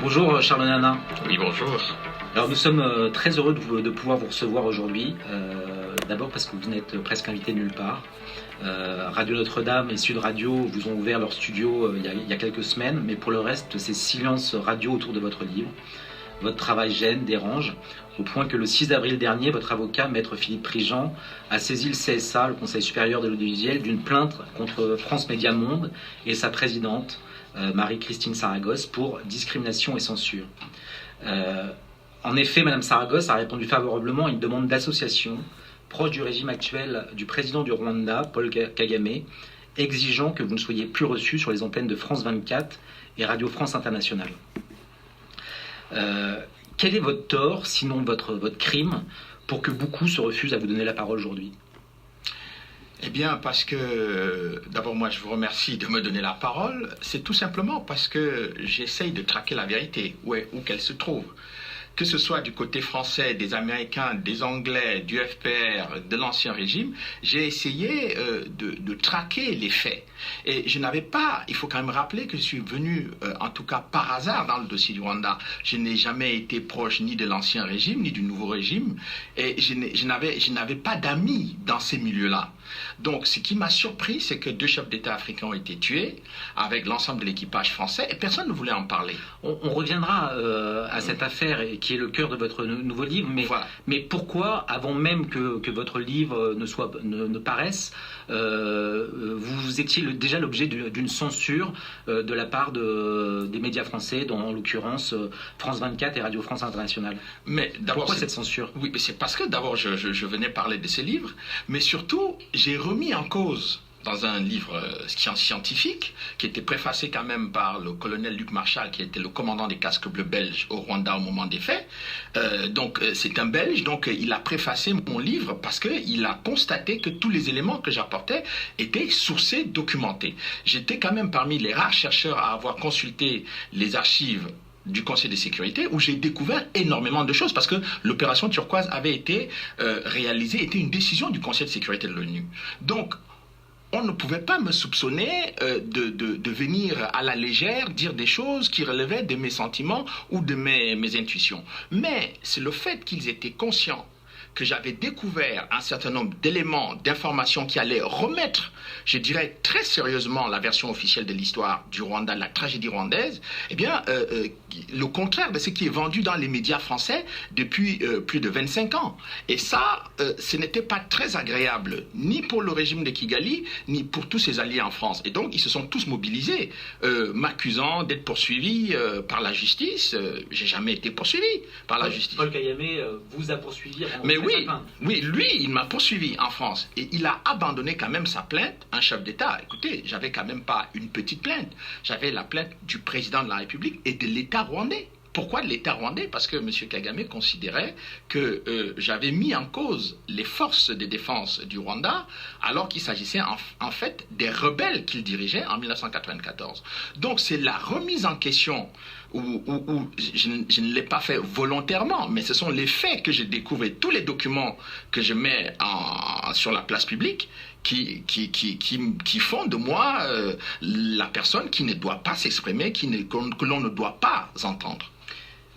Bonjour Charles Nana. Oui, bonjour. Alors nous sommes très heureux de pouvoir vous recevoir aujourd'hui. D'abord parce que vous n'êtes presque invité nulle part. Radio Notre-Dame et Sud Radio vous ont ouvert leur studio il y a quelques semaines, mais pour le reste, c'est silence radio autour de votre livre. Votre travail gêne, dérange, au point que le 6 avril dernier, votre avocat, maître Philippe Prigent, a saisi le CSA, le Conseil supérieur de l'audiovisuel, d'une plainte contre France Média Monde et sa présidente, Marie-Christine Saragosse, pour discrimination et censure. En effet, Madame Saragosse a répondu favorablement à une demande d'association proche du régime actuel du président du Rwanda, Paul Kagame, exigeant que vous ne soyez plus reçu sur les antennes de France 24 et Radio France Internationale. Quel est votre tort, sinon votre crime, pour que beaucoup se refusent à vous donner la parole aujourd'hui ? Eh bien, parce que, d'abord, moi, je vous remercie de me donner la parole. C'est tout simplement parce que j'essaye de traquer la vérité, où qu'elle se trouve. Que ce soit du côté français, des Américains, des Anglais, du FPR, de l'ancien régime, j'ai essayé de traquer les faits. Et je n'avais pas, il faut quand même rappeler que je suis venu, en tout cas par hasard, dans le dossier du Rwanda. Je n'ai jamais été proche ni de l'ancien régime, ni du nouveau régime. Et je n'avais pas d'amis dans ces milieux-là. Donc, ce qui m'a surpris, c'est que 2 chefs d'État africains ont été tués avec l'ensemble de l'équipage français et personne ne voulait en parler. On reviendra à cette affaire qui est le cœur de votre nouveau livre, mais, voilà. Mais pourquoi, avant même que votre livre ne paraisse, vous étiez déjà l'objet d'une censure de la part des médias français, en l'occurrence France 24 et Radio France Internationale. Mais pourquoi cette censure ? Oui, mais c'est parce que d'abord je venais parler de ces livres, mais surtout j'ai remis en cause dans un livre scientifique qui était préfacé quand même par le colonel Luc Marchal, qui était le commandant des casques bleus belges au Rwanda au moment des faits. Donc c'est un Belge, donc il a préfacé mon livre parce qu'il a constaté que tous les éléments que j'apportais étaient sourcés, documentés. J'étais quand même parmi les rares chercheurs à avoir consulté les archives du Conseil de sécurité, où j'ai découvert énormément de choses, parce que l'opération turquoise avait été réalisée, était une décision du Conseil de sécurité de l'ONU. Donc, on ne pouvait pas me soupçonner de venir à la légère dire des choses qui relevaient de mes sentiments ou de mes intuitions. Mais c'est le fait qu'ils étaient conscients que j'avais découvert un certain nombre d'éléments, d'informations qui allaient remettre, je dirais très sérieusement, la version officielle de l'histoire du Rwanda, de la tragédie rwandaise, eh bien, le contraire de ce qui est vendu dans les médias français depuis plus de 25 ans. Et ça, ce n'était pas très agréable, ni pour le régime de Kigali, ni pour tous ses alliés en France. Et donc, ils se sont tous mobilisés, m'accusant d'être poursuivi par la justice. J'ai jamais été poursuivi par la justice. Paul Kagame vous a poursuivi avant. Mais oui, lui, il m'a poursuivi en France et il a abandonné quand même sa plainte, un chef d'État. Écoutez, j'avais quand même pas une petite plainte, j'avais la plainte du président de la République et de l'État rwandais. Pourquoi de l'État rwandais ? Parce que M. Kagame considérait que j'avais mis en cause les forces de défense du Rwanda alors qu'il s'agissait en fait des rebelles qu'il dirigeait en 1994. Donc c'est la remise en question où je ne l'ai pas fait volontairement, mais ce sont les faits que j'ai découverts, tous les documents que je mets sur la place publique qui font de moi la personne qui ne doit pas s'exprimer, que l'on ne doit pas entendre.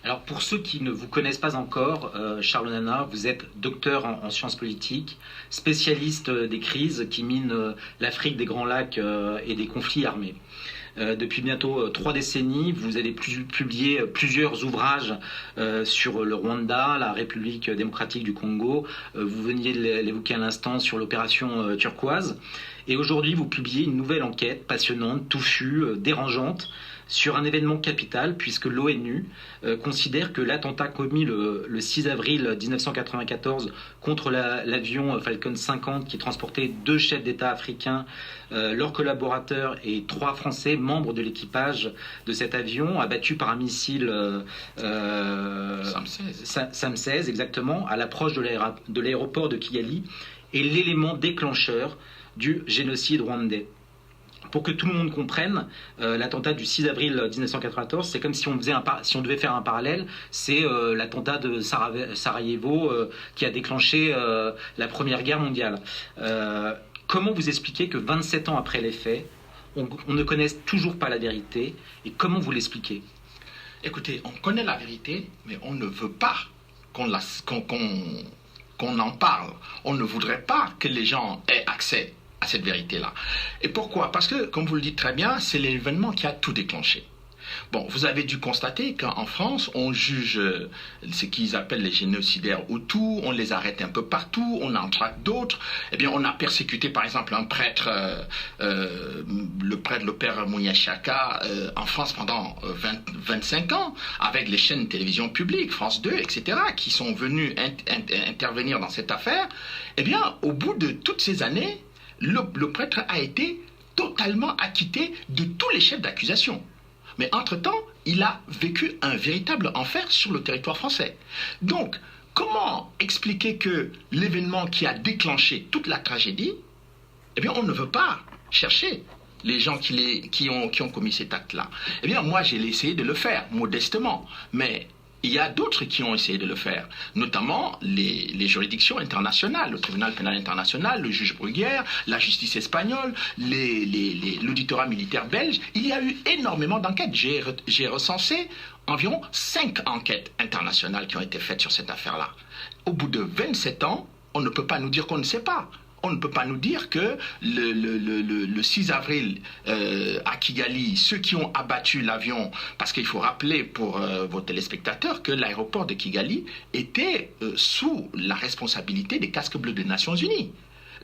Alors pour ceux qui ne vous connaissent pas encore, Charles Nana, vous êtes docteur en sciences politiques, spécialiste des crises qui minent l'Afrique des Grands Lacs et des conflits armés. Depuis bientôt 3 décennies, vous avez publié plusieurs ouvrages sur le Rwanda, la République démocratique du Congo. Vous veniez de l'évoquer à l'instant sur l'opération turquoise. Et aujourd'hui, vous publiez une nouvelle enquête passionnante, touffue, dérangeante, sur un événement capital, puisque l'ONU considère que l'attentat commis le 6 avril 1994 contre l'avion Falcon 50 qui transportait 2 chefs d'État africains, leurs collaborateurs et 3 Français, membres de l'équipage de cet avion, abattu par un missile SAM 16, exactement, à l'approche de l'aéroport de Kigali, est l'élément déclencheur du génocide rwandais. Pour que tout le monde comprenne, l'attentat du 6 avril 1994, c'est comme si on devait faire un parallèle, c'est l'attentat de Sarajevo qui a déclenché la Première Guerre mondiale. Comment vous expliquez que 27 ans après les faits, on ne connaisse toujours pas la vérité, et comment vous l'expliquez ? Écoutez, on connaît la vérité, mais on ne veut pas qu'on en parle. On ne voudrait pas que les gens aient accès à cette vérité-là. Et pourquoi? Parce que, comme vous le dites très bien, c'est l'événement qui a tout déclenché. Bon, vous avez dû constater qu'en France, on juge ce qu'ils appellent les génocidaires Hutus, on les arrête un peu partout, on en traque d'autres. Eh bien, on a persécuté par exemple un prêtre, le père Mounia Chaka, en France pendant 25 ans, avec les chaînes de télévision publiques, France 2, etc., qui sont venus intervenir dans cette affaire. Eh bien, au bout de toutes ces années, le prêtre a été totalement acquitté de tous les chefs d'accusation. Mais entre-temps, il a vécu un véritable enfer sur le territoire français. Donc, comment expliquer que l'événement qui a déclenché toute la tragédie, eh bien, on ne veut pas chercher les gens qui ont commis cet acte-là? Eh bien, moi, j'ai essayé de le faire, modestement. Mais il y a d'autres qui ont essayé de le faire, notamment les juridictions internationales, le tribunal pénal international, le juge Bruguière, la justice espagnole, l'auditorat militaire belge. Il y a eu énormément d'enquêtes. J'ai recensé environ 5 enquêtes internationales qui ont été faites sur cette affaire-là. Au bout de 27 ans, on ne peut pas nous dire qu'on ne sait pas. On ne peut pas nous dire que le 6 avril à Kigali, ceux qui ont abattu l'avion, parce qu'il faut rappeler pour vos téléspectateurs que l'aéroport de Kigali était sous la responsabilité des casques bleus des Nations Unies.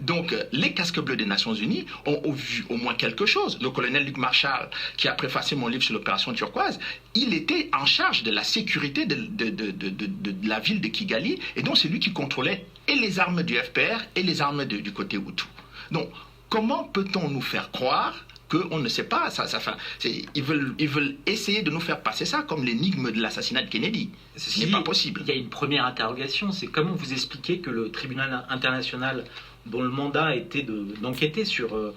Donc, les casques bleus des Nations Unies ont vu au moins quelque chose. Le colonel Luc Marshall, qui a préfacé mon livre sur l'opération turquoise, il était en charge de la sécurité de la ville de Kigali, et donc c'est lui qui contrôlait et les armes du FPR et les armes du côté Hutu. Donc, comment peut-on nous faire croire qu'on ne sait pas ils veulent essayer de nous faire passer ça comme l'énigme de l'assassinat de Kennedy. Ce n'est pas possible. Il y a une première interrogation, c'est comment vous expliquez que le tribunal international, dont le mandat était d'enquêter sur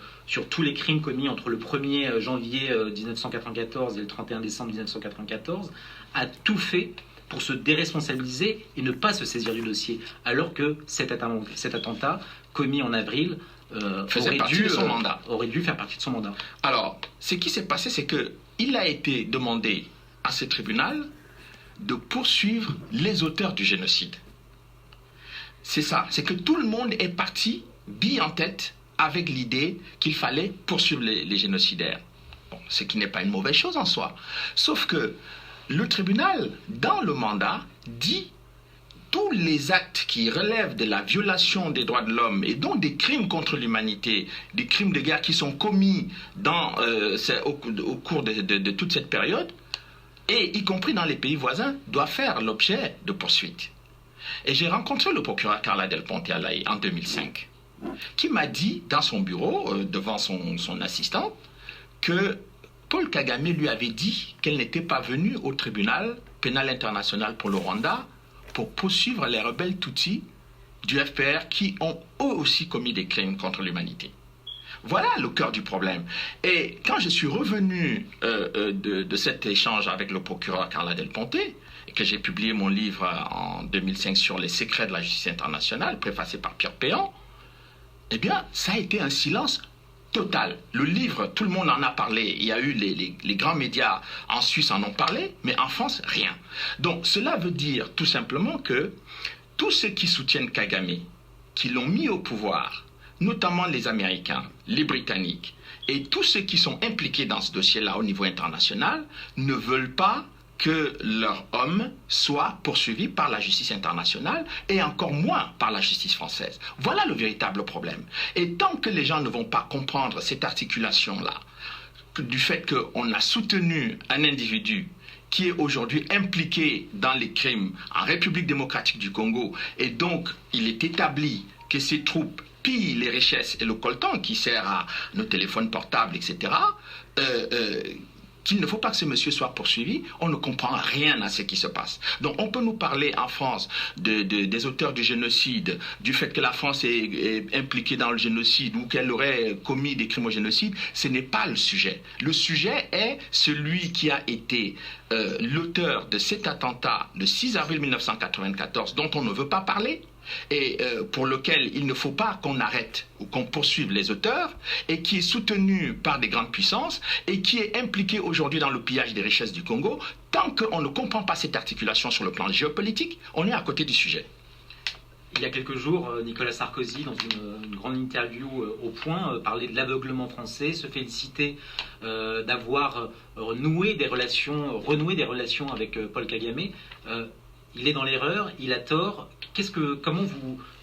tous les crimes commis entre le 1er janvier 1994 et le 31 décembre 1994, a tout fait pour se déresponsabiliser et ne pas se saisir du dossier, alors que cet attentat commis en avril aurait dû faire partie de son mandat. Alors, ce qui s'est passé, c'est qu'il a été demandé à ce tribunal de poursuivre les auteurs du génocide. C'est ça, c'est que tout le monde est parti bille en tête avec l'idée qu'il fallait poursuivre les génocidaires. Bon, ce qui n'est pas une mauvaise chose en soi. Sauf que le tribunal, dans le mandat, dit tous les actes qui relèvent de la violation des droits de l'homme et donc des crimes contre l'humanité, des crimes de guerre qui sont commis au cours de toute cette période, et y compris dans les pays voisins, doivent faire l'objet de poursuites. Et j'ai rencontré le procureur Carla Del Ponte à La Haye en 2005, qui m'a dit dans son bureau, devant son assistante, que Paul Kagame lui avait dit qu'elle n'était pas venue au tribunal pénal international pour le Rwanda pour poursuivre les rebelles Tutsis du FPR qui ont eux aussi commis des crimes contre l'humanité. Voilà le cœur du problème. Et quand je suis revenu de cet échange avec le procureur Carla Del Ponte, et que j'ai publié mon livre en 2005 sur les secrets de la justice internationale, préfacé par Pierre Péan, eh bien, ça a été un silence total. Le livre, tout le monde en a parlé. Il y a eu les grands médias en Suisse en ont parlé, mais en France, rien. Donc, cela veut dire tout simplement que tous ceux qui soutiennent Kagame, qui l'ont mis au pouvoir, notamment les Américains, les Britanniques, et tous ceux qui sont impliqués dans ce dossier-là au niveau international, ne veulent pas que leurs hommes soient poursuivis par la justice internationale et encore moins par la justice française. Voilà le véritable problème. Et tant que les gens ne vont pas comprendre cette articulation-là, du fait qu'on a soutenu un individu qui est aujourd'hui impliqué dans les crimes en République démocratique du Congo, et donc il est établi que ces troupes pillent les richesses et le coltan qui sert à nos téléphones portables, etc., qu'il ne faut pas que ce monsieur soit poursuivi, on ne comprend rien à ce qui se passe. Donc on peut nous parler en France des auteurs du génocide, du fait que la France est impliquée dans le génocide ou qu'elle aurait commis des crimes au génocide. Ce n'est pas le sujet. Le sujet est celui qui a été l'auteur de cet attentat le 6 avril 1994 dont on ne veut pas parler, et pour lequel il ne faut pas qu'on arrête ou qu'on poursuive les auteurs, et qui est soutenu par des grandes puissances, et qui est impliqué aujourd'hui dans le pillage des richesses du Congo, tant qu'on ne comprend pas cette articulation sur le plan géopolitique, on est à côté du sujet. Il y a quelques jours, Nicolas Sarkozy, dans une grande interview au Point, parlait de l'aveuglement français, se félicitait d'avoir renoué des relations avec Paul Kagame. Il est dans l'erreur, il a tort. Comment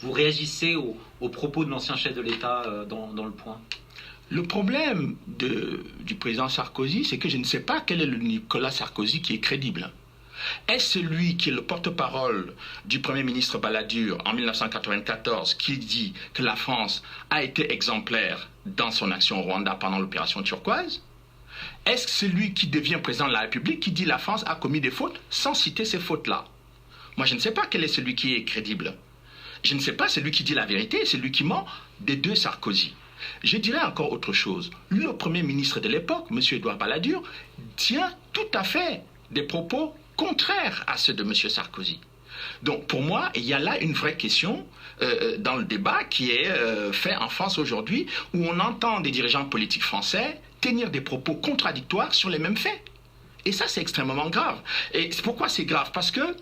vous réagissez aux propos de l'ancien chef de l'État dans le Point? Le problème du président Sarkozy, c'est que je ne sais pas quel est le Nicolas Sarkozy qui est crédible. Est-ce celui qui est le porte-parole du Premier ministre Balladur en 1994 qui dit que la France a été exemplaire dans son action au Rwanda pendant l'opération turquoise? Est-ce celui qui devient président de la République qui dit que la France a commis des fautes sans citer ces fautes-là? Moi, je ne sais pas quel est celui qui est crédible. Je ne sais pas celui qui dit la vérité, celui qui ment des deux Sarkozy. Je dirais encore autre chose. Le Premier ministre de l'époque, M. Édouard Balladur, tient tout à fait des propos contraire à ceux de M. Sarkozy. Donc pour moi, il y a là une vraie question dans le débat qui est fait en France aujourd'hui, où on entend des dirigeants politiques français tenir des propos contradictoires sur les mêmes faits. Et ça, c'est extrêmement grave. Et pourquoi c'est grave? Parce que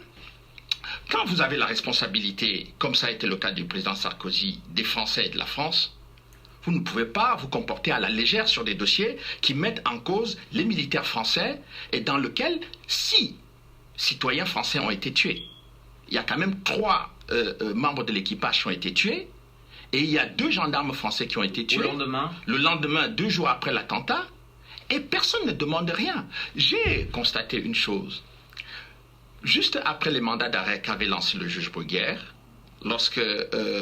quand vous avez la responsabilité, comme ça a été le cas du président Sarkozy, des Français et de la France, vous ne pouvez pas vous comporter à la légère sur des dossiers qui mettent en cause les militaires français et dans lequel, si citoyens français ont été tués. Il y a quand même 3 membres de l'équipage qui ont été tués, et il y a 2 gendarmes français qui ont été tués. Le lendemain, 2 jours après l'attentat, et personne ne demande rien. J'ai constaté une chose. Juste après les mandats d'arrêt qu'avait lancé le juge Bruguière,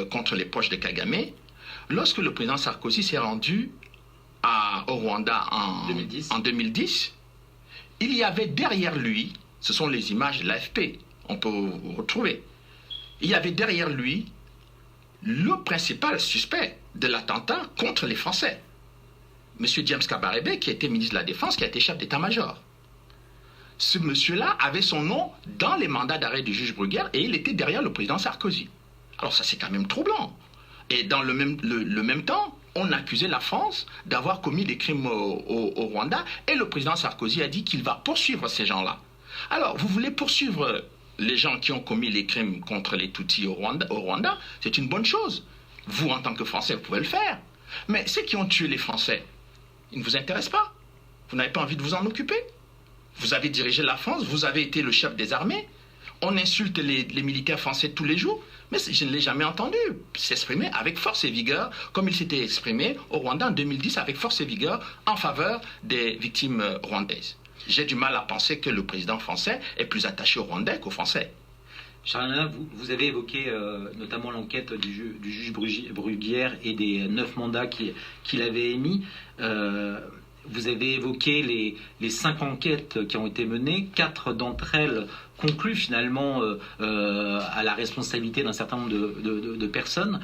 contre les proches de Kagame, lorsque le président Sarkozy s'est rendu au Rwanda en 2010, il y avait derrière lui, ce sont les images de l'AFP, on peut retrouver, il y avait derrière lui le principal suspect de l'attentat contre les Français, M. James Kabarebe, qui était ministre de la Défense, qui a été chef d'état-major. Ce monsieur-là avait son nom dans les mandats d'arrêt du juge Bruguière et il était derrière le président Sarkozy. Alors ça, c'est quand même troublant. Et dans le même temps, on accusait la France d'avoir commis des crimes au Rwanda, et le président Sarkozy a dit qu'il va poursuivre ces gens-là. Alors, vous voulez poursuivre les gens qui ont commis les crimes contre les Tutsis au Rwanda, c'est une bonne chose. Vous, en tant que Français, vous pouvez le faire. Mais ceux qui ont tué les Français, ils ne vous intéressent pas. Vous n'avez pas envie de vous en occuper. Vous avez dirigé la France, vous avez été le chef des armées. On insulte les militaires français tous les jours, mais je ne l'ai jamais entendu s'exprimer avec force et vigueur, comme il s'était exprimé au Rwanda en 2010, avec force et vigueur en faveur des victimes rwandaises. J'ai du mal à penser que le président français est plus attaché aux Rwandais qu'aux Français. Charles Nana, vous avez évoqué notamment l'enquête du juge Bruguière et des 9 mandats qu'il avait émis. Vous avez évoqué les 5 enquêtes qui ont été menées. 4 d'entre elles concluent finalement à la responsabilité d'un certain nombre de personnes.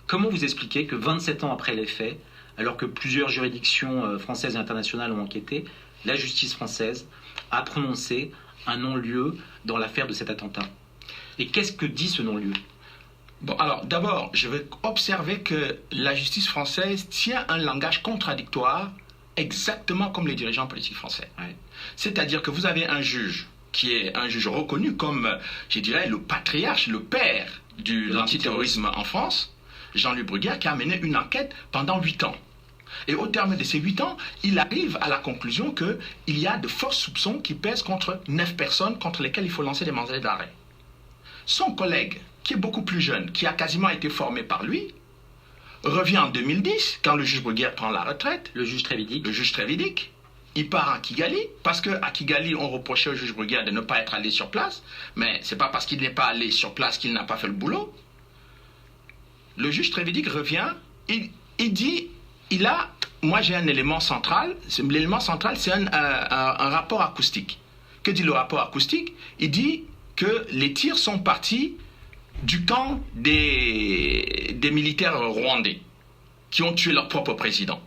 Comment vous expliquez que 27 ans après les faits, alors que plusieurs juridictions françaises et internationales ont enquêté, la justice française a prononcé un non-lieu dans l'affaire de cet attentat? Et qu'est-ce que dit ce non-lieu? Bon, alors d'abord, je vais observer que la justice française tient un langage contradictoire, exactement comme les dirigeants politiques français. Ouais. C'est-à-dire que vous avez un juge qui est un juge reconnu comme, je dirais, le patriarche, le père de l'antiterrorisme en France, Jean-Luc Bruguière, qui a mené une enquête pendant 8 ans. Et au terme de ces 8 ans, il arrive à la conclusion qu'il y a de forts soupçons qui pèsent contre 9 personnes contre lesquelles il faut lancer des mandats d'arrêt. Son collègue, qui est beaucoup plus jeune, qui a quasiment été formé par lui, revient en 2010, quand le juge Bruguière prend la retraite. Le juge Trévidic. Il part à Kigali, parce qu'à Kigali, on reprochait au juge Bruguière de ne pas être allé sur place, mais ce n'est pas parce qu'il n'est pas allé sur place qu'il n'a pas fait le boulot. Le juge Trévidic revient, il dit, moi j'ai un élément central, l'élément central c'est un rapport acoustique. Que dit le rapport acoustique? Il dit que les tirs sont partis du camp des militaires rwandais qui ont tué leur propre président.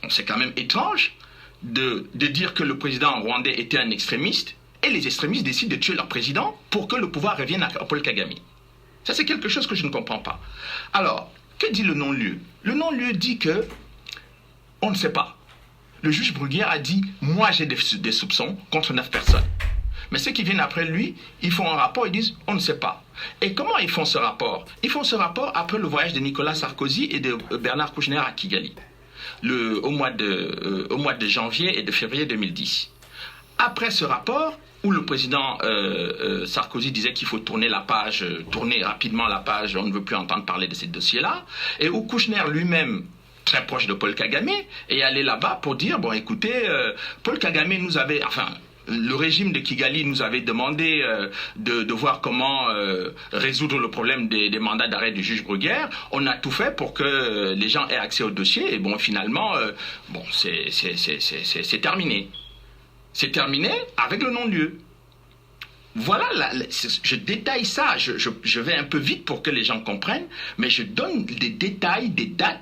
C'est quand même étrange de dire que le président rwandais était un extrémiste et les extrémistes décident de tuer leur président pour que le pouvoir revienne à Paul Kagame. Ça, c'est quelque chose que je ne comprends pas. Alors, que dit le non-lieu? Le non-lieu dit que on ne sait pas. Le juge Bruguière a dit, moi j'ai des soupçons contre 9 personnes. Mais ceux qui viennent après lui, ils font un rapport, ils disent, on ne sait pas. Et comment ils font ce rapport? Ils font ce rapport après le voyage de Nicolas Sarkozy et de Bernard Kouchner à Kigali, au mois de janvier et de février 2010. Après ce rapport, où le président Sarkozy disait qu'il faut tourner rapidement la page, on ne veut plus entendre parler de ces dossiers-là, et où Kouchner lui-même, très proche de Paul Kagame, est allé là-bas pour dire, bon écoutez, Paul Kagame nous avait, le régime de Kigali nous avait demandé de voir comment résoudre le problème des mandats d'arrêt du juge Bruguière. On a tout fait pour que les gens aient accès au dossier, et bon finalement, c'est terminé. C'est terminé avec le non-lieu. Voilà, je détaille ça, je vais un peu vite pour que les gens comprennent, mais je donne des détails, des dates,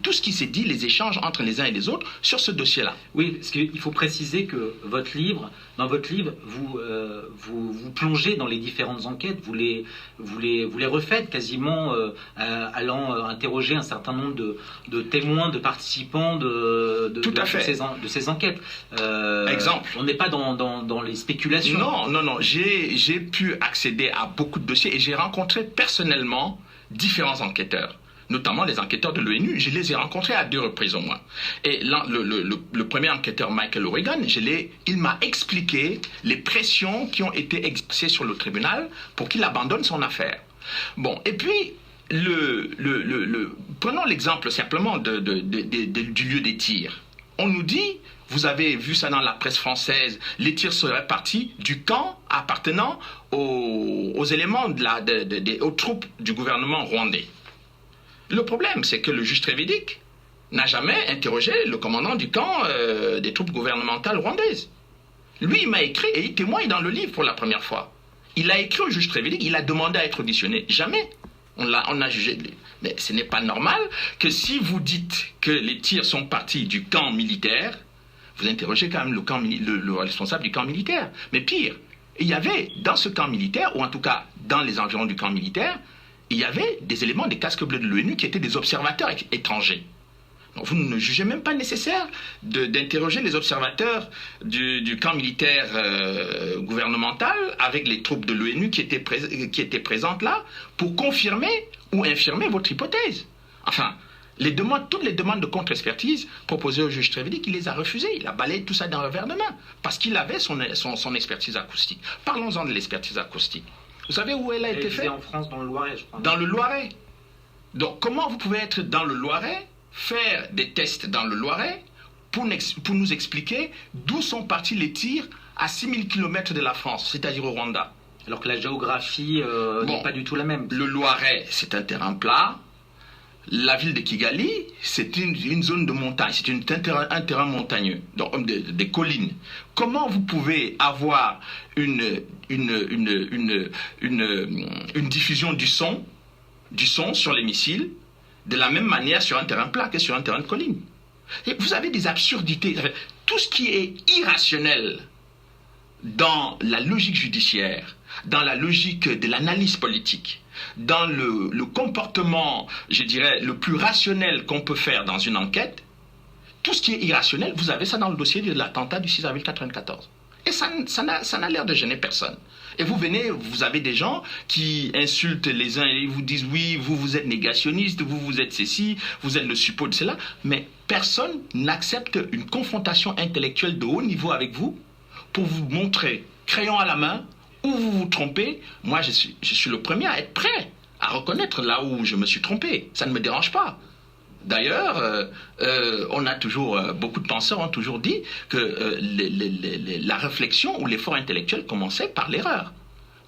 tout ce qui s'est dit, les échanges entre les uns et les autres sur ce dossier-là. Oui, parce qu'il faut préciser que dans votre livre, vous plongez dans les différentes enquêtes, vous les refaites quasiment allant interroger un certain nombre de témoins, de participants de ces enquêtes. Exemple. On n'est pas dans les spéculations. Non, j'ai pu accéder à beaucoup de dossiers et j'ai rencontré personnellement différents enquêteurs, notamment les enquêteurs de l'ONU. Je les ai rencontrés à 2 reprises au moins. Et le premier enquêteur, Michael O'Regan, il m'a expliqué les pressions qui ont été exercées sur le tribunal pour qu'il abandonne son affaire. Bon, et puis, prenons l'exemple simplement du lieu des tirs. On nous dit, vous avez vu ça dans la presse française, les tirs seraient partis du camp appartenant aux éléments aux troupes du gouvernement rwandais. Le problème, c'est que le juge Trévidic n'a jamais interrogé le commandant du camp des troupes gouvernementales rwandaises. Lui, il m'a écrit et il témoigne dans le livre pour la première fois. Il a écrit au juge Trévidic, il a demandé à être auditionné. Jamais. On a jugé. Mais ce n'est pas normal que si vous dites que les tirs sont partis du camp militaire, vous interrogez quand même le responsable du camp militaire. Mais pire, il y avait dans ce camp militaire, ou en tout cas dans les environs du camp militaire, il y avait des éléments des casques bleus de l'ONU qui étaient des observateurs étrangers. Donc vous ne jugez même pas nécessaire d'interroger les observateurs du camp militaire gouvernemental avec les troupes de l'ONU qui étaient présentes là pour confirmer ou infirmer votre hypothèse. Enfin, toutes les demandes de contre-expertise proposées au juge Trévidic, il les a refusées. Il a balayé tout ça d'un revers de main parce qu'il avait son expertise acoustique. Parlons-en de l'expertise acoustique. Vous savez où elle a été faite? En France, dans le Loiret, je crois. Dans le Loiret. Donc, comment vous pouvez être dans le Loiret, faire des tests dans le Loiret pour nous expliquer d'où sont partis les tirs à 6000 km de la France, c'est-à-dire au Rwanda? Alors que la géographie n'est pas du tout la même. Le Loiret, c'est un terrain plat. La ville de Kigali, c'est une zone de montagne, c'est un terrain montagneux, donc des collines. Comment vous pouvez avoir une diffusion du son sur les missiles de la même manière sur un terrain plat que sur un terrain de colline? Et vous avez des absurdités. Tout ce qui est irrationnel dans la logique judiciaire, dans la logique de l'analyse politique, dans le comportement, je dirais, le plus rationnel qu'on peut faire dans une enquête, tout ce qui est irrationnel, vous avez ça dans le dossier de l'attentat du 6 avril 1994. Et ça n'a l'air de gêner personne. Et vous avez des gens qui insultent les uns et ils vous disent oui, vous êtes négationniste, vous êtes ceci, vous êtes le suppôt de cela, mais personne n'accepte une confrontation intellectuelle de haut niveau avec vous pour vous montrer, crayon à la main, où vous vous trompez. Moi, je suis le premier à être prêt à reconnaître là où je me suis trompé. Ça ne me dérange pas. D'ailleurs, beaucoup de penseurs ont toujours dit que la réflexion ou l'effort intellectuel commençait par l'erreur.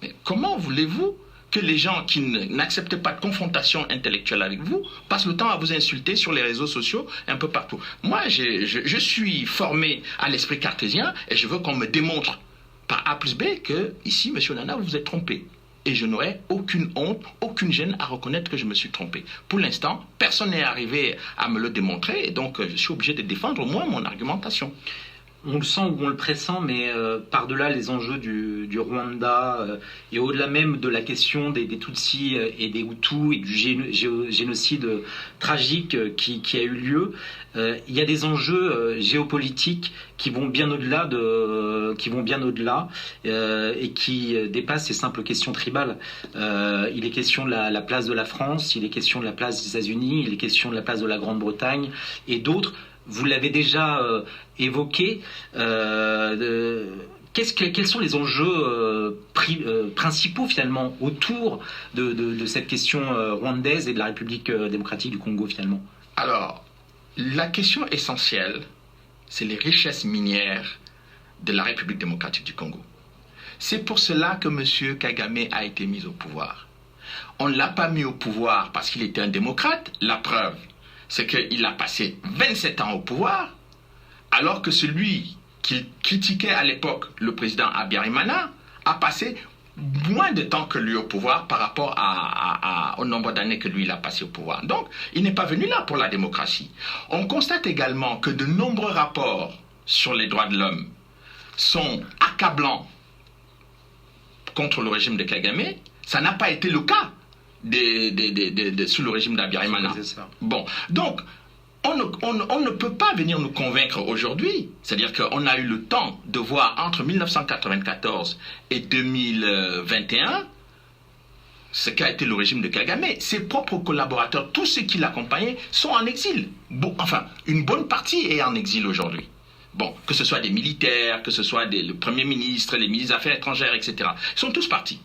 Mais comment voulez-vous que les gens qui n'acceptent pas de confrontation intellectuelle avec vous passent le temps à vous insulter sur les réseaux sociaux un peu partout? Moi, je suis formé à l'esprit cartésien et je veux qu'on me démontre par A plus B que, ici, M. Nana, vous vous êtes trompé. Et je n'aurai aucune honte, aucune gêne à reconnaître que je me suis trompé. Pour l'instant, personne n'est arrivé à me le démontrer, et donc je suis obligé de défendre au moins mon argumentation. On le sent ou on le pressent, mais par-delà les enjeux du Rwanda et au-delà même de la question des Tutsis et des Hutus et du génocide tragique qui a eu lieu, il y a des enjeux géopolitiques qui vont bien au-delà et qui dépassent ces simples questions tribales. Il est question de la place de la France, il est question de la place des États-Unis, il est question de la place de la Grande-Bretagne et d'autres. Vous l'avez déjà évoqué. Quels sont les enjeux principaux finalement autour de cette question rwandaise et de la République démocratique du Congo finalement? Alors, la question essentielle, c'est les richesses minières de la République démocratique du Congo. C'est pour cela que M. Kagame a été mis au pouvoir. On ne l'a pas mis au pouvoir parce qu'il était un démocrate. La preuve, c'est qu'il a passé 27 ans au pouvoir, alors que celui qui critiquait à l'époque le président Habyarimana a passé moins de temps que lui au pouvoir par rapport au nombre d'années que lui il a passé au pouvoir. Donc, il n'est pas venu là pour la démocratie. On constate également que de nombreux rapports sur les droits de l'homme sont accablants contre le régime de Kagame. Ça n'a pas été le cas sous le régime d'Habyarimana. Bon, donc, on ne peut pas venir nous convaincre aujourd'hui. C'est-à-dire qu'on a eu le temps de voir entre 1994 et 2021 ce qu'a été le régime de Kagame. Ses propres collaborateurs, tous ceux qui l'accompagnaient, sont en exil. Bon, enfin, une bonne partie est en exil aujourd'hui. Bon, que ce soit des militaires, que ce soit le Premier ministre, les ministres des Affaires étrangères, etc. Ils sont tous partis.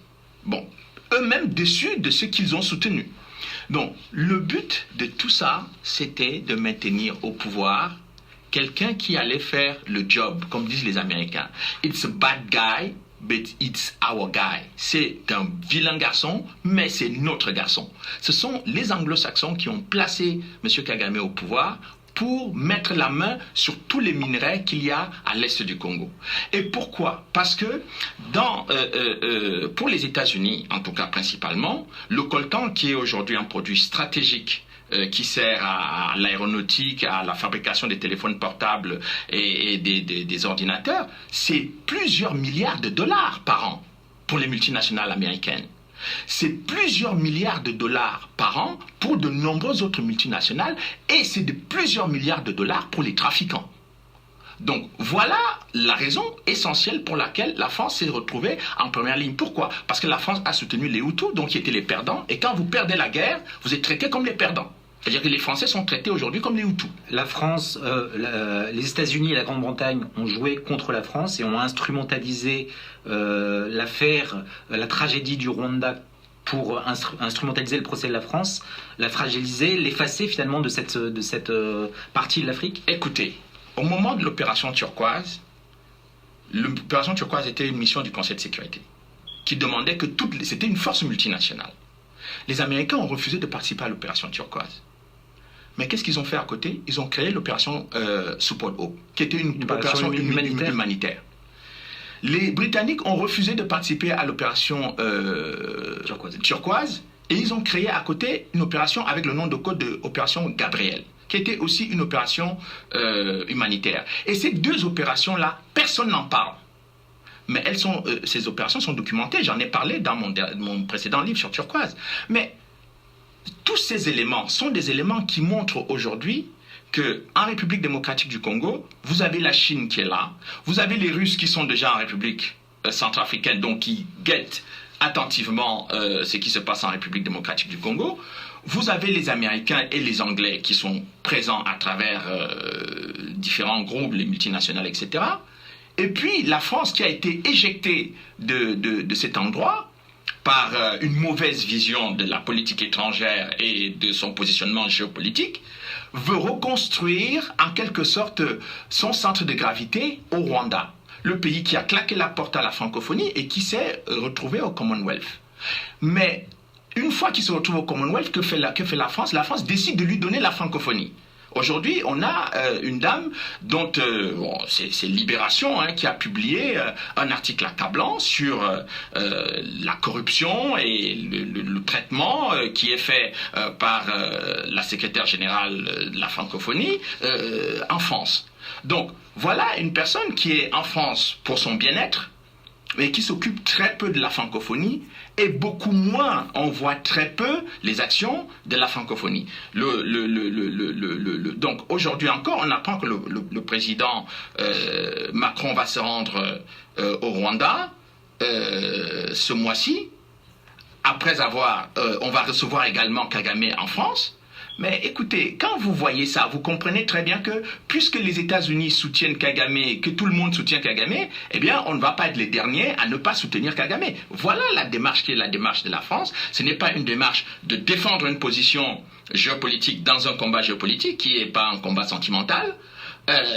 Bon, eux-mêmes déçus de ce qu'ils ont soutenu. Donc, le but de tout ça, c'était de maintenir au pouvoir quelqu'un qui allait faire le job, comme disent les Américains. It's a bad guy, but it's our guy. C'est un vilain garçon, mais c'est notre garçon. Ce sont les anglo-saxons qui ont placé M. Kagame au pouvoir pour mettre la main sur tous les minerais qu'il y a à l'est du Congo. Et pourquoi? Parce que pour les États-Unis, en tout cas principalement, le coltan, qui est aujourd'hui un produit stratégique qui sert à l'aéronautique, à la fabrication des téléphones portables et des ordinateurs, c'est plusieurs milliards de dollars par an pour les multinationales américaines. C'est plusieurs milliards de dollars par an pour de nombreuses autres multinationales et c'est de plusieurs milliards de dollars pour les trafiquants. Donc voilà la raison essentielle pour laquelle la France s'est retrouvée en première ligne. Pourquoi? Parce que la France a soutenu les Hutus, donc qui étaient les perdants, et quand vous perdez la guerre, vous êtes traités comme les perdants. C'est-à-dire que les Français sont traités aujourd'hui comme les Hutus. La France, les États-Unis et la Grande-Bretagne ont joué contre la France et ont instrumentalisé l'affaire, la tragédie du Rwanda pour instrumentaliser le procès de la France, la fragiliser, l'effacer finalement de cette partie de l'Afrique. Écoutez, au moment de l'opération Turquoise était une mission du Conseil de sécurité qui demandait que c'était une force multinationale. Les Américains ont refusé de participer à l'opération Turquoise. Mais qu'est-ce qu'ils ont fait à côté? Ils ont créé l'opération Support Hope, qui était une opération humanitaire. Les Britanniques ont refusé de participer à l'opération Turquoise et ils ont créé à côté une opération avec le nom de code de opération Gabriel, qui était aussi une opération humanitaire. Et ces deux opérations-là, personne n'en parle. Mais ces opérations sont documentées. J'en ai parlé dans mon précédent livre sur Turquoise. Mais tous ces éléments sont des éléments qui montrent aujourd'hui qu'en République démocratique du Congo, vous avez la Chine qui est là, vous avez les Russes qui sont déjà en République centrafricaine, donc qui guettent attentivement ce qui se passe en République démocratique du Congo, vous avez les Américains et les Anglais qui sont présents à travers différents groupes, les multinationales, etc. Et puis la France qui a été éjectée de cet endroit par une mauvaise vision de la politique étrangère et de son positionnement géopolitique, veut reconstruire en quelque sorte son centre de gravité au Rwanda, le pays qui a claqué la porte à la francophonie et qui s'est retrouvé au Commonwealth. Mais une fois qu'il se retrouve au Commonwealth, que fait la France? La France décide de lui donner la francophonie. Aujourd'hui, on a une dame dont c'est Libération qui a publié un article accablant sur la corruption et le traitement qui est fait par la secrétaire générale de la francophonie en France. Donc, voilà une personne qui est en France pour son bien-être, mais qui s'occupe très peu de la francophonie et beaucoup moins, on voit très peu les actions de la francophonie. Donc aujourd'hui encore, on apprend que le président Macron va se rendre au Rwanda ce mois-ci. Après avoir, on va recevoir également Kagame en France. Mais écoutez, quand vous voyez ça, vous comprenez très bien que puisque les États-Unis soutiennent Kagame, que tout le monde soutient Kagame, eh bien, on ne va pas être les derniers à ne pas soutenir Kagame. Voilà la démarche qui est la démarche de la France. Ce n'est pas une démarche de défendre une position géopolitique dans un combat géopolitique qui n'est pas un combat sentimental.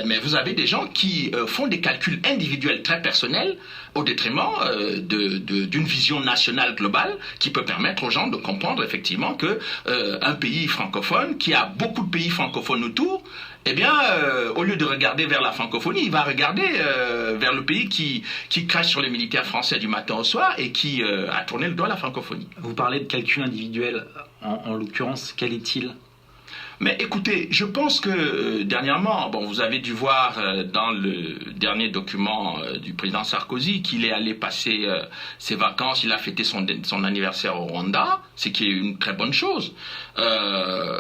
Mais vous avez des gens qui font des calculs individuels très personnels au détriment d'une vision nationale globale qui peut permettre aux gens de comprendre effectivement que un pays francophone qui a beaucoup de pays francophones autour, eh bien, au lieu de regarder vers la francophonie, il va regarder vers le pays qui crache sur les militaires français du matin au soir et qui a tourné le dos à la francophonie. Vous parlez de calcul individuel, en l'occurrence, quel est-il ? Mais écoutez, je pense que dernièrement, bon, vous avez dû voir dans le dernier document du président Sarkozy qu'il est allé passer ses vacances, il a fêté son anniversaire au Rwanda, ce qui est une très bonne chose.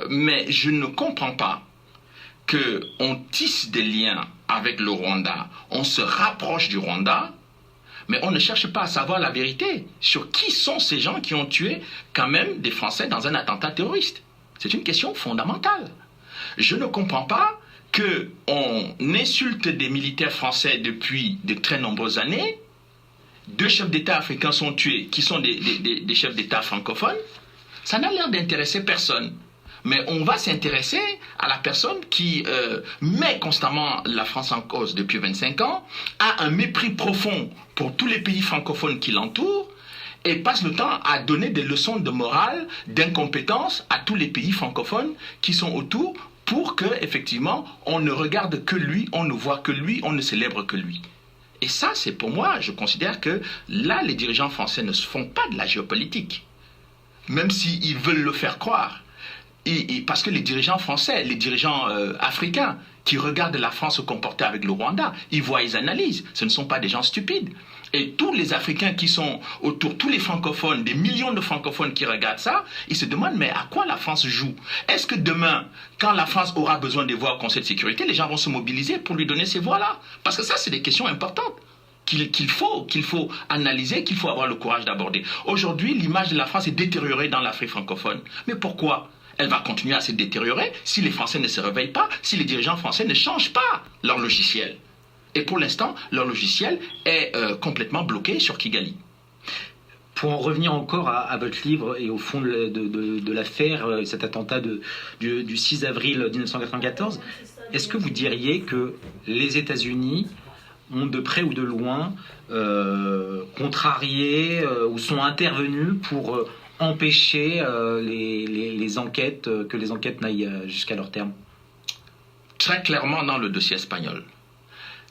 Mais je ne comprends pas qu'on tisse des liens avec le Rwanda, on se rapproche du Rwanda, mais on ne cherche pas à savoir la vérité sur qui sont ces gens qui ont tué quand même des Français dans un attentat terroriste. C'est une question fondamentale. Je ne comprends pas qu'on insulte des militaires français depuis de très nombreuses années. 2 chefs d'État africains sont tués, qui sont des chefs d'État francophones. Ça n'a l'air d'intéresser personne. Mais on va s'intéresser à la personne qui met constamment la France en cause depuis 25 ans, a un mépris profond pour tous les pays francophones qui l'entourent, et passe le temps à donner des leçons de morale, d'incompétence à tous les pays francophones qui sont autour pour que, effectivement, on ne regarde que lui, on ne voit que lui, on ne célèbre que lui. Et ça, c'est pour moi, je considère que là, les dirigeants français ne se font pas de la géopolitique, même s'ils veulent le faire croire. Parce que les dirigeants français, les dirigeants africains qui regardent la France se comporter avec le Rwanda, ils voient, ils analysent. Ce ne sont pas des gens stupides. Et tous les Africains qui sont autour, tous les francophones, des millions de francophones qui regardent ça, ils se demandent mais à quoi la France joue? Est-ce que demain, quand la France aura besoin des voix au Conseil de sécurité, les gens vont se mobiliser pour lui donner ces voix-là? Parce que ça, c'est des questions importantes qu'il faut analyser, qu'il faut avoir le courage d'aborder. Aujourd'hui, l'image de la France est détériorée dans l'Afrique francophone. Mais pourquoi? Elle va continuer à se détériorer si les Français ne se réveillent pas, si les dirigeants français ne changent pas leur logiciel. Et pour l'instant, leur logiciel est complètement bloqué sur Kigali. Pour en revenir encore à votre livre et au fond de l'affaire, cet attentat du 6 avril 1994, est-ce que vous diriez que les États-Unis ont de près ou de loin contrarié ou sont intervenus pour empêcher les enquêtes, que les enquêtes n'aillent jusqu'à leur terme? Très clairement dans le dossier espagnol.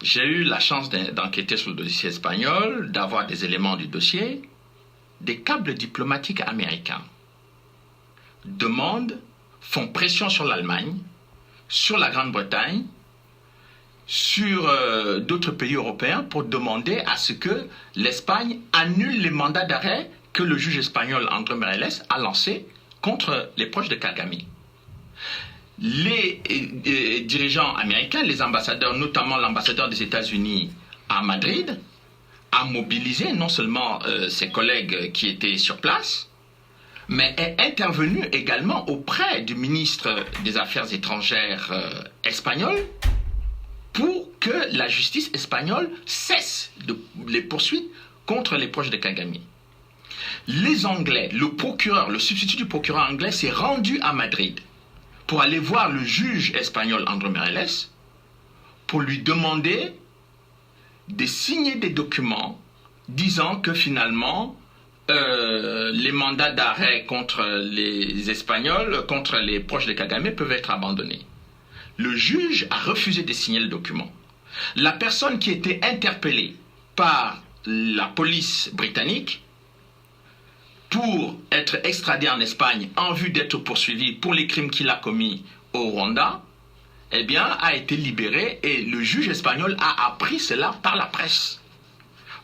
J'ai eu la chance d'enquêter sur le dossier espagnol, d'avoir des éléments du dossier. Des câbles diplomatiques américains font pression sur l'Allemagne, sur la Grande-Bretagne, sur d'autres pays européens pour demander à ce que l'Espagne annule les mandats d'arrêt que le juge espagnol André Morales a lancés contre les proches de Kagame. Les dirigeants américains, les ambassadeurs, notamment l'ambassadeur des États-Unis à Madrid, a mobilisé non seulement ses collègues qui étaient sur place, mais est intervenu également auprès du ministre des Affaires étrangères espagnol pour que la justice espagnole cesse les poursuites contre les proches de Kagame. Les Anglais, le substitut du procureur anglais s'est rendu à Madrid pour aller voir le juge espagnol André Morales pour lui demander de signer des documents disant que finalement les mandats d'arrêt contre les Espagnols, contre les proches de Kagame peuvent être abandonnés. Le juge a refusé de signer le document. La personne qui était interpellée par la police britannique pour être extradé en Espagne en vue d'être poursuivi pour les crimes qu'il a commis au Rwanda eh bien, a été libéré et le juge espagnol a appris cela par la presse.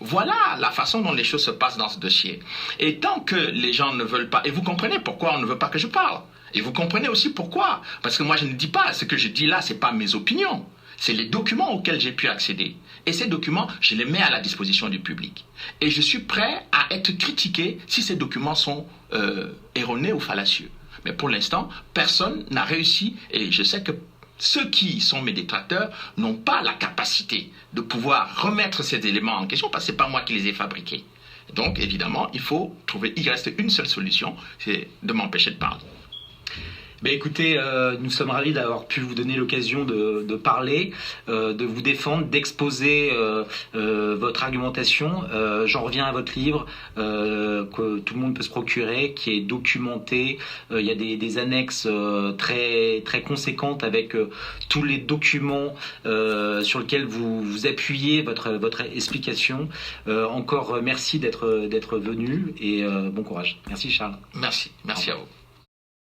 Voilà la façon dont les choses se passent dans ce dossier. Et tant que les gens ne veulent pas, et vous comprenez pourquoi on ne veut pas que je parle, et vous comprenez aussi pourquoi, parce que moi je ne dis pas, ce que je dis là, ce n'est pas mes opinions, c'est les documents auxquels j'ai pu accéder. Et ces documents, je les mets à la disposition du public. Et je suis prêt à être critiqué si ces documents sont erronés ou fallacieux. Mais pour l'instant, personne n'a réussi, et je sais que ceux qui sont mes détracteurs n'ont pas la capacité de pouvoir remettre ces éléments en question, parce que ce n'est pas moi qui les ai fabriqués. Donc, évidemment, il reste une seule solution, c'est de m'empêcher de parler. Ben écoutez, nous sommes ravis d'avoir pu vous donner l'occasion de parler, de vous défendre, d'exposer votre argumentation. J'en reviens à votre livre que tout le monde peut se procurer, qui est documenté. Il y a des annexes très très conséquentes avec tous les documents sur lesquels vous appuyez votre explication. Encore merci d'être venu et bon courage. Merci Charles. Merci à vous.